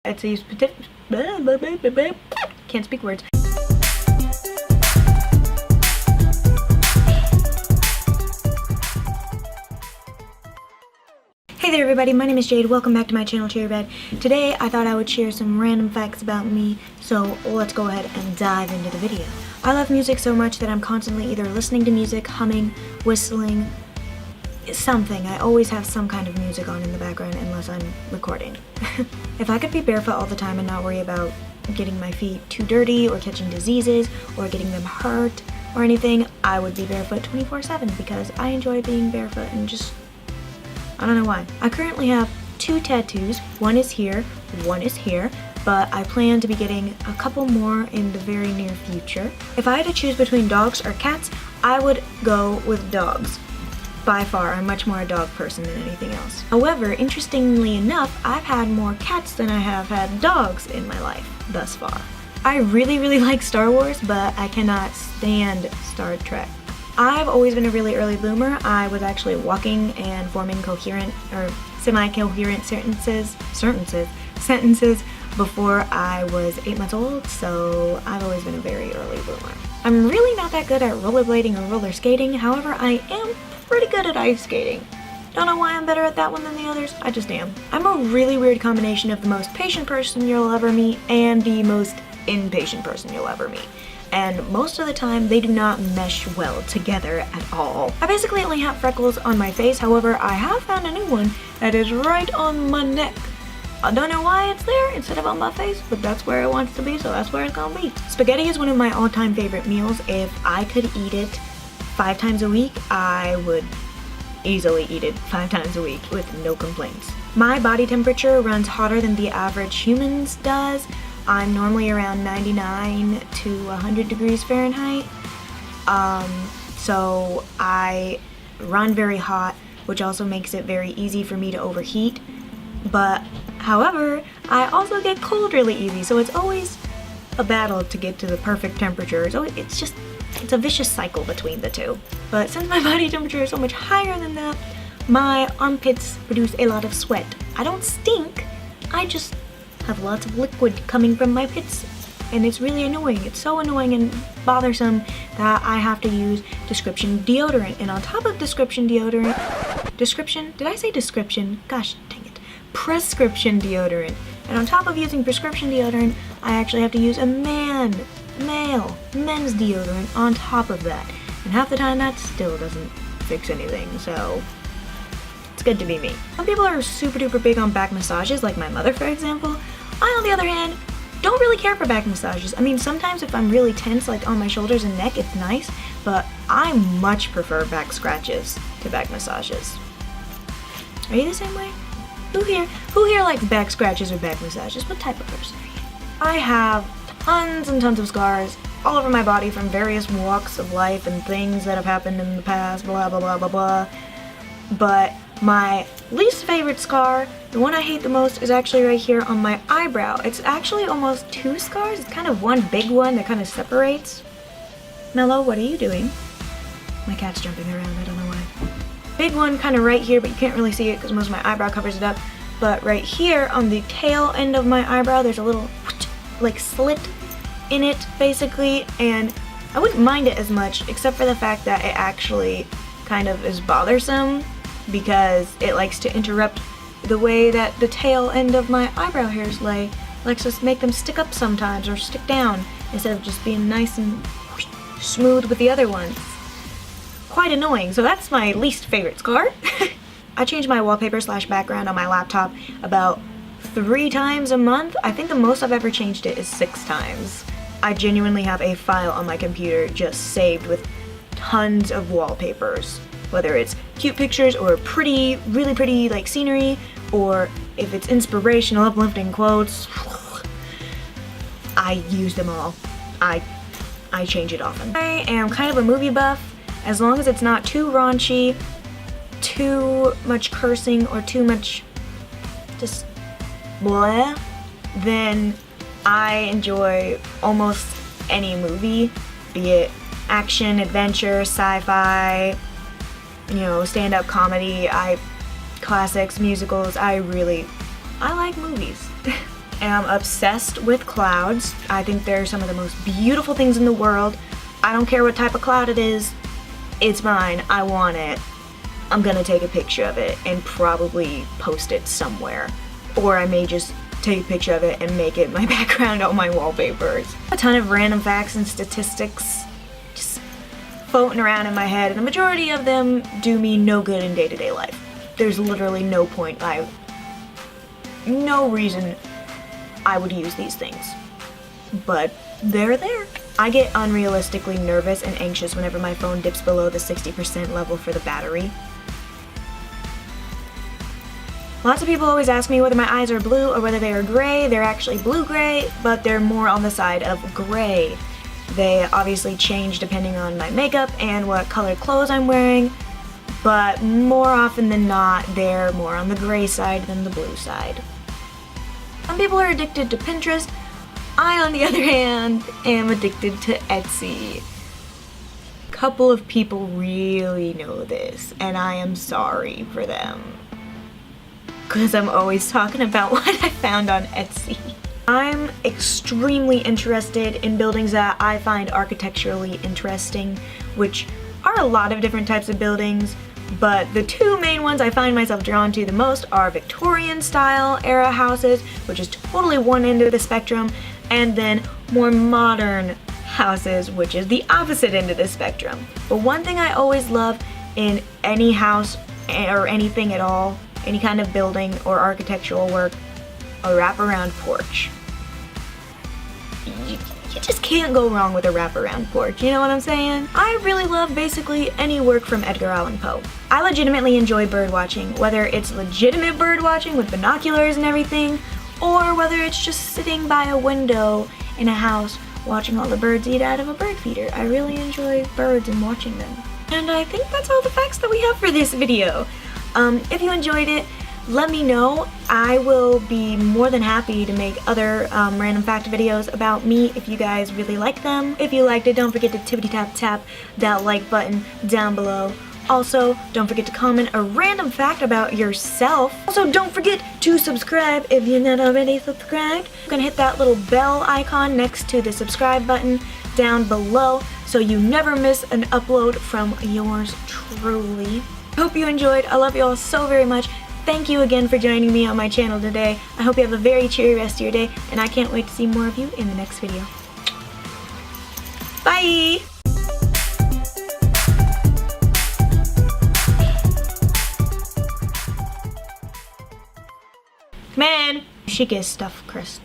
It's a can't speak words. Hey there everybody, my name is Jade. Welcome back to my channel, CheeryRed. Today I thought I would share some random facts about me, so let's go ahead and dive into the video. I love music so much that I'm constantly either listening to music, humming, whistling, something. I always have some kind of music on in the background unless I'm recording. If I could be barefoot all the time and not worry about getting my feet too dirty or catching diseases or getting them hurt or anything, I would be barefoot 24/7 because I enjoy being barefoot and just, I don't know why. I currently have 2 tattoos. One is here, but I plan to be getting a couple more in the very near future. If I had to choose between dogs or cats, I would go with dogs. By far, I'm much more a dog person than anything else. However, interestingly enough, I've had more cats than I have had dogs in my life thus far. I really like Star Wars, but I cannot stand Star Trek. I've always been a really early bloomer. I was actually walking and forming coherent or semi-coherent sentences before I was 8 months old, so I've always been a very early bloomer. I'm really not that good at rollerblading or roller skating, however I am pretty good at ice skating. Don't know why I'm better at that one than the others, I just am. I'm a really weird combination of the most patient person you'll ever meet and the most impatient person you'll ever meet. And most of the time, they do not mesh well together at all. I basically only have freckles on my face, however, I have found a new one that is right on my neck. I don't know why it's there instead of on my face, but that's where it wants to be, so that's where it's gonna be. Spaghetti is one of my all-time favorite meals. If I could eat it 5 times a week, I would easily eat it 5 times a week with no complaints. My body temperature runs hotter than the average human's does. I'm normally around 99 to 100 degrees Fahrenheit. So I run very hot, which also makes it very easy for me to overheat. But however, I also get cold really easy, so it's always a battle to get to the perfect temperature. It's a vicious cycle between the two. But since my body temperature is so much higher than that, my armpits produce a lot of sweat. I don't stink, I just have lots of liquid coming from my pits, and it's really annoying. It's so annoying and bothersome that I have to use prescription deodorant. And on top of prescription deodorant, did I say description? Gosh dang it. Prescription deodorant. And on top of using prescription deodorant, I actually have to use a men's deodorant on top of that. And half the time that still doesn't fix anything, so it's good to be me. Some people are super duper big on back massages, like my mother for example. I, on the other hand, don't really care for back massages. I mean, sometimes if I'm really tense, like on my shoulders and neck, it's nice, but I much prefer back scratches to back massages. Are you the same way? Who here likes back scratches or back massages? What type of person are you? I have tons and tons of scars all over my body from various walks of life and things that have happened in the past, blah blah blah blah blah. But my least favorite scar, the one I hate the most, is actually right here on my eyebrow. It's actually almost 2 scars. It's kind of one big one that kind of separates. Mello, what are you doing? My cat's jumping around, I don't know why. Big one kind of right here, but you can't really see it because most of my eyebrow covers it up. But right here on the tail end of my eyebrow, there's a little like slit in it basically, and I wouldn't mind it as much except for the fact that it actually kind of is bothersome because it likes to interrupt the way that the tail end of my eyebrow hairs lay. It likes to make them stick up sometimes or stick down instead of just being nice and smooth with the other ones. Quite annoying, so that's my least favorite scar. I change my wallpaper / background on my laptop about 3 times a month. I think the most I've ever changed it is 6 times. I genuinely have a file on my computer just saved with tons of wallpapers. Whether it's cute pictures or pretty, really pretty like scenery, or if it's inspirational, uplifting quotes, I use them all. I change it often. I am kind of a movie buff. As long as it's not too raunchy, too much cursing, or too much just blah, then I enjoy almost any movie, be it action, adventure, sci-fi, you know, stand-up comedy, classics, musicals. I like movies. am obsessed with clouds. I think they're some of the most beautiful things in the world. I don't care what type of cloud it is. It's mine. I want it. I'm gonna take a picture of it and probably post it somewhere. Or I may just take a picture of it and make it my background on my wallpapers. A ton of random facts and statistics just floating around in my head, and the majority of them do me no good in day-to-day life. There's literally no point, no reason I would use these things. But they're there. I get unrealistically nervous and anxious whenever my phone dips below the 60% level for the battery. Lots of people always ask me whether my eyes are blue or whether they are gray. They're actually blue-gray, but they're more on the side of gray. They obviously change depending on my makeup and what colored clothes I'm wearing, but more often than not, they're more on the gray side than the blue side. Some people are addicted to Pinterest. I, on the other hand, am addicted to Etsy. A couple of people really know this, and I am sorry for them, because I'm always talking about what I found on Etsy. I'm extremely interested in buildings that I find architecturally interesting, which are a lot of different types of buildings, but the two main ones I find myself drawn to the most are Victorian style era houses, which is totally one end of the spectrum, and then more modern houses, which is the opposite end of the spectrum. But one thing I always love in any house or anything at all, any kind of building or architectural work, a wraparound porch. You just can't go wrong with a wraparound porch, you know what I'm saying? I really love basically any work from Edgar Allan Poe. I legitimately enjoy bird watching, whether it's legitimate bird watching with binoculars and everything, or whether it's just sitting by a window in a house watching all the birds eat out of a bird feeder. I really enjoy birds and watching them. And I think that's all the facts that we have for this video. If you enjoyed it, let me know. I will be more than happy to make other random fact videos about me if you guys really like them. If you liked it, don't forget to tippity-tap-tap that like button down below. Also, don't forget to comment a random fact about yourself. Also, don't forget to subscribe if you're not already subscribed. You can hit that little bell icon next to the subscribe button down below so you never miss an upload from yours truly. Hope you enjoyed. I love you all so very much. Thank you again for joining me on my channel today. I hope you have a very cheery rest of your day, and I can't wait to see more of you in the next video. Bye! Come on! She gets stuffed crust.